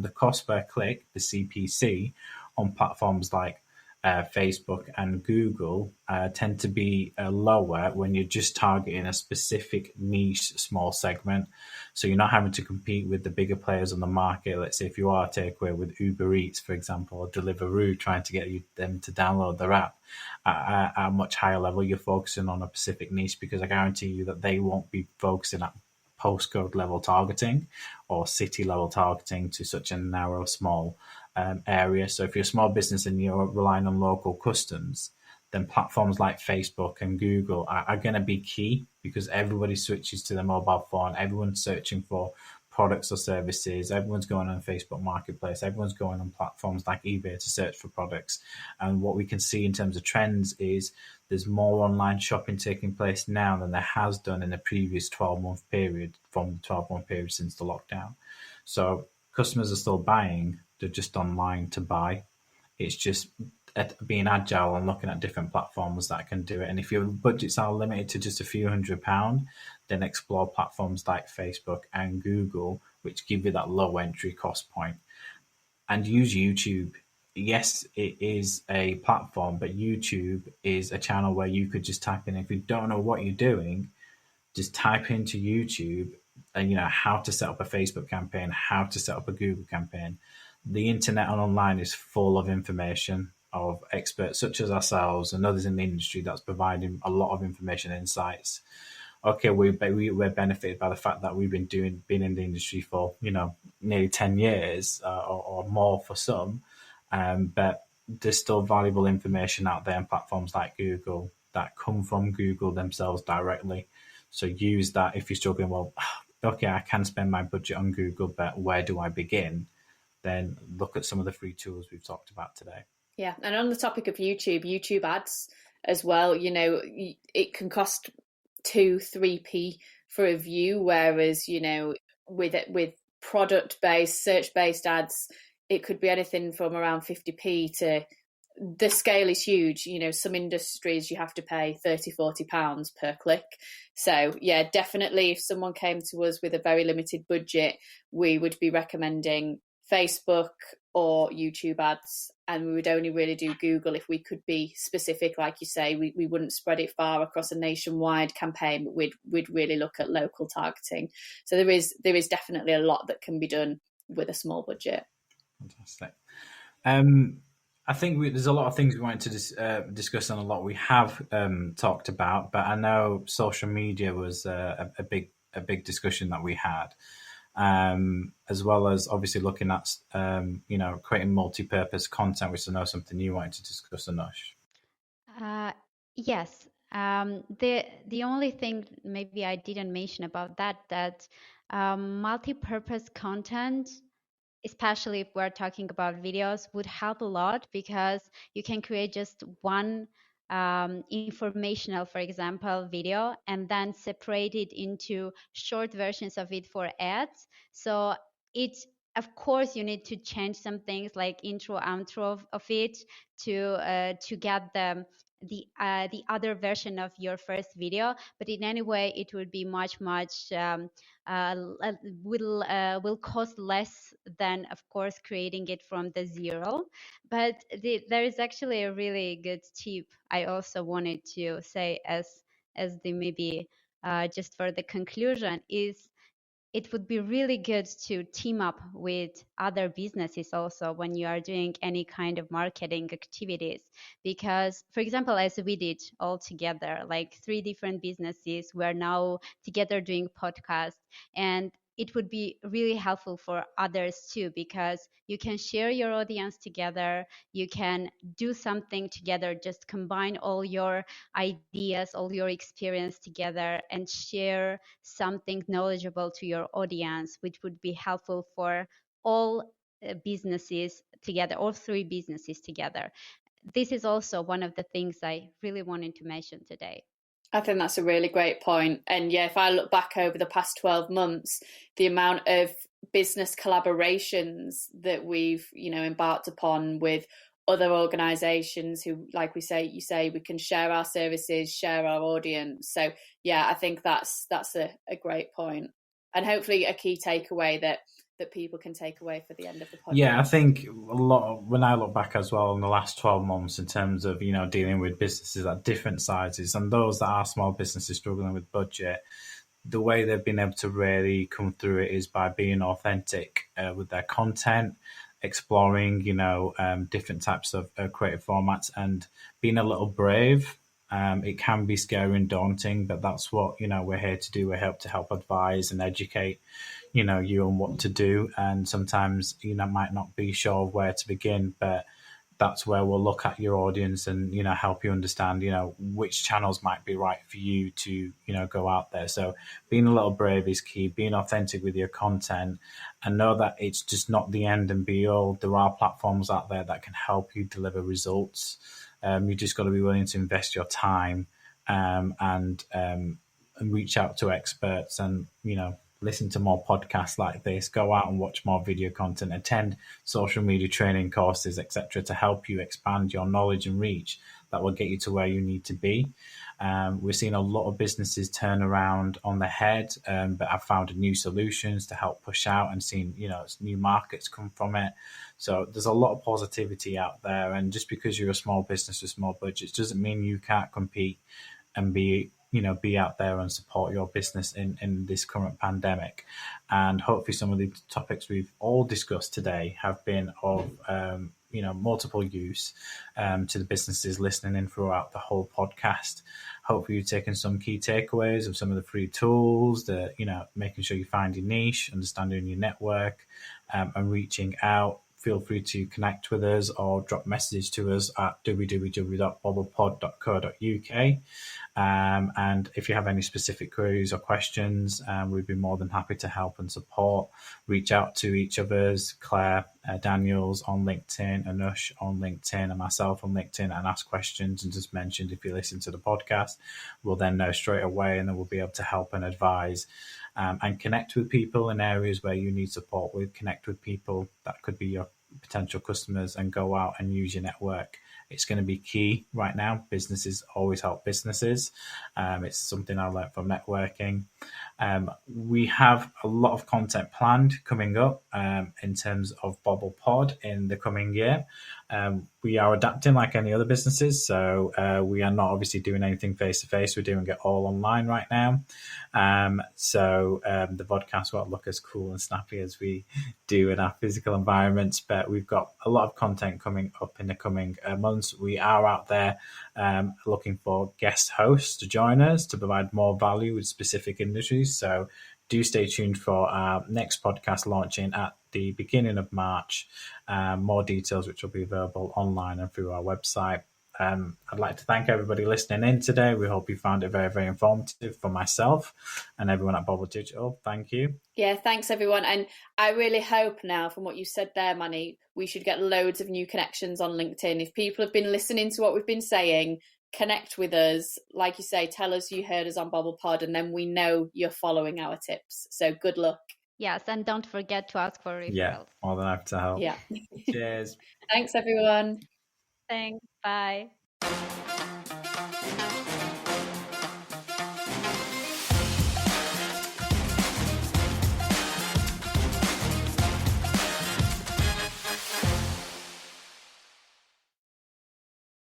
The cost per click, the CPC, on platforms like Facebook and Google tend to be lower when you're just targeting a specific niche, small segment. So you're not having to compete with the bigger players on the market. Let's say if you are a takeaway with Uber Eats, for example, or Deliveroo, trying to get them to download their app at a much higher level, you're focusing on a specific niche, because I guarantee you that they won't be focusing at postcode level targeting or city level targeting to such a narrow, small area. So if you're a small business and you're relying on local customs, then platforms like Facebook and Google are going to be key, because everybody switches to their mobile phone. Everyone's searching for products or services. Everyone's going on Facebook Marketplace. Everyone's going on platforms like eBay to search for products. And what we can see in terms of trends is there's more online shopping taking place now than there has done in the previous 12-month period, from the 12-month period since the lockdown. So customers are still buying. They're just online to buy. It's just being agile and looking at different platforms that can do it. And if your budgets are limited to just a few £100s, then explore platforms like Facebook and Google, which give you that low entry cost point. And use YouTube. Yes, it is a platform, but YouTube is a channel where you could just type in, if you don't know what you're doing, just type into YouTube and how to set up a Facebook campaign, how to set up a Google campaign. The internet and online is full of information of experts such as ourselves and others in the industry that's providing a lot of information and insights. Okay, we're benefited by the fact that we've been in the industry for nearly 10 years or more for some, but there's still valuable information out there on platforms like Google that come from Google themselves directly. So use that if you're struggling. Well, okay, I can spend my budget on Google, but where do I begin? Then look at some of the free tools we've talked about today. Yeah, and on the topic of YouTube ads as well, it can cost 2-3p for a view, whereas with product-based, search-based ads, it could be anything from around 50p to, the scale is huge. Some industries you have to pay £30-40 per click. So yeah, definitely if someone came to us with a very limited budget, we would be recommending Facebook or YouTube ads, and we would only really do Google if we could be specific. Like you say, we wouldn't spread it far across a nationwide campaign, but we'd really look at local targeting. So there is definitely a lot that can be done with a small budget. Fantastic. I think there's a lot of things we wanted to discuss, and a lot we have talked about, but I know social media was a big discussion that we had. As well as obviously looking at, creating multi-purpose content, which I know something you wanted to discuss, Anush. Yes. The only thing maybe I didn't mention about that multi-purpose content, especially if we're talking about videos, would help a lot, because you can create just one informational, for example, video, and then separate it into short versions of it for ads. So of course, you need to change some things like intro, outro of it to get the other version of your first video. But in any way, it will be much will cost less than, of course, creating it from the zero. But there is actually a really good tip I also wanted to say as the maybe just for the conclusion is, it would be really good to team up with other businesses also when you are doing any kind of marketing activities. Because, for example, as we did all together, like 3 different businesses, we're now together doing podcasts, and it would be really helpful for others too, because you can share your audience together, you can do something together, just combine all your ideas, all your experience together, and share something knowledgeable to your audience, which would be helpful for all businesses together, all 3 businesses together. This is also one of the things I really wanted to mention today. I think that's a really great point. And yeah, if I look back over the past 12 months, the amount of business collaborations that we've, embarked upon with other organizations who, like you say, we can share our services, share our audience. So yeah, I think that's a great point. And hopefully a key takeaway that that people can take away for the end of the podcast? Yeah, I think when I look back as well in the last 12 months in terms of, dealing with businesses at different sizes and those that are small businesses struggling with budget, the way they've been able to really come through it is by being authentic with their content, exploring, different types of creative formats and being a little brave. It can be scary and daunting, but that's what, we're here to do. We're here to help advise and educate, you on what to do. And sometimes, might not be sure of where to begin, but that's where we'll look at your audience and, help you understand, which channels might be right for you to, go out there. So being a little brave is key, being authentic with your content and know that it's just not the end and be all. There are platforms out there that can help you deliver results. You just got to be willing to invest your time and reach out to experts and, listen to more podcasts like this, go out and watch more video content, attend social media training courses, etc., to help you expand your knowledge and reach that will get you to where you need to be. We're seeing a lot of businesses turn around on their head, but have found new solutions to help push out and seen, new markets come from it. So there's a lot of positivity out there. And just because you're a small business with small budgets doesn't mean you can't compete and be out there and support your business in this current pandemic. And hopefully some of the topics we've all discussed today have been of, multiple use to the businesses listening in throughout the whole podcast. Hopefully you've taken some key takeaways of some of the free tools that, making sure you find your niche, understanding your network, and reaching out. Feel free to connect with us or drop messages to us at www.bobblepod.co.uk. And if you have any specific queries or questions, we'd be more than happy to help and support. Reach out to each of us, Claire Daniels on LinkedIn, Anush on LinkedIn, and myself on LinkedIn, and ask questions. And just mentioned if you listen to the podcast, we'll then know straight away, and then we'll be able to help and advise. And connect with people in areas where you need support with, connect with people that could be your potential customers and go out and use your network. It's going to be key right now. Businesses always help businesses. It's something I learned from networking. We have a lot of content planned coming up in terms of Bobble Pod in the coming year. We are adapting like any other businesses. So we are not obviously doing anything face-to-face. We're doing it all online right now. So the podcast won't look as cool and snappy as we do in our physical environments, but we've got a lot of content coming up in the coming months. We are out there looking for guest hosts to join us to provide more value with specific industries. So do stay tuned for our next podcast launching at the beginning of March. More details which will be available online and through our website. I'd like to thank everybody listening in today. We hope you found it very, very informative for myself and everyone at Bobble Digital. Thank you. Yeah, thanks everyone. And I really hope now, from what you said there, Manny, we should get loads of new connections on LinkedIn. If people have been listening to what we've been saying, connect with us. Like you say, tell us you heard us on Bobble Pod, and then we know you're following our tips. So good luck. Yes, and don't forget to ask for referrals. Yeah, more than happy to help. Yeah. Cheers. Thanks everyone. Thanks. Bye.